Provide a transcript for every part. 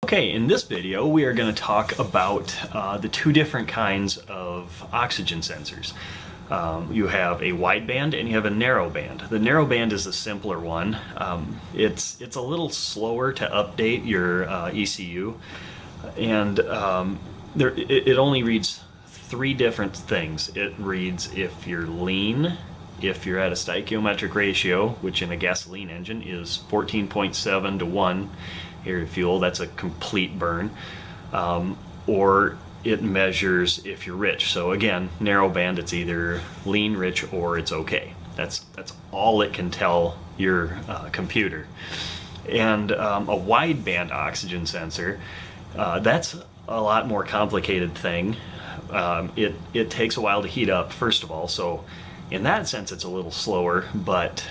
Okay, in this video we are going to talk about the two different kinds of oxygen sensors. You have a wideband and you have a narrow band. The narrow band is the simpler one. It's a little slower to update your ECU, and it only reads three different things. It reads if you're lean, if you're at a stoichiometric ratio, which in a gasoline engine is 14.7 to 1 air to fuel, that's a complete burn, or it measures if you're rich. So again, narrow band, it's either lean, rich, or it's okay. That's all it can tell your computer. And a wideband oxygen sensor, that's a lot more complicated thing. It takes a while to heat up, first of all, so in that sense it's a little slower, but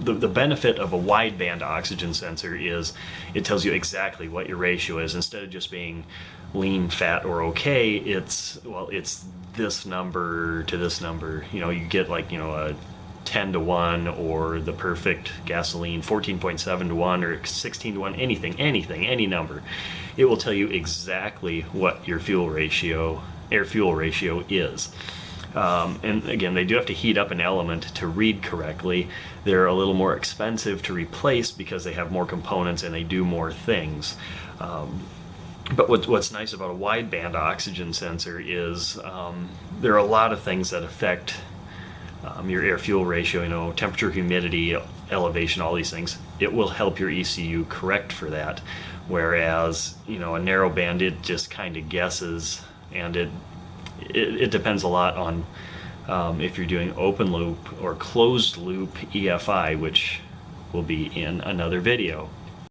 the benefit of a wideband oxygen sensor is it tells you exactly what your ratio is. Instead of just being lean, fat, or okay, it's this number to this number. You know, you get like, you know, a 10 to 1 or the perfect gasoline 14.7 to 1 or 16 to 1, any number. It will tell you exactly what your air-fuel ratio is. And again, they do have to heat up an element to read correctly. They're a little more expensive to replace because they have more components and they do more things. But what's nice about a wideband oxygen sensor is there are a lot of things that affect your air-fuel ratio, you know, temperature, humidity, elevation, all these things. It will help your ECU correct for that. Whereas, you know, a narrow band, it just kind of guesses, and it depends a lot on if you're doing open loop or closed loop EFI, which will be in another video.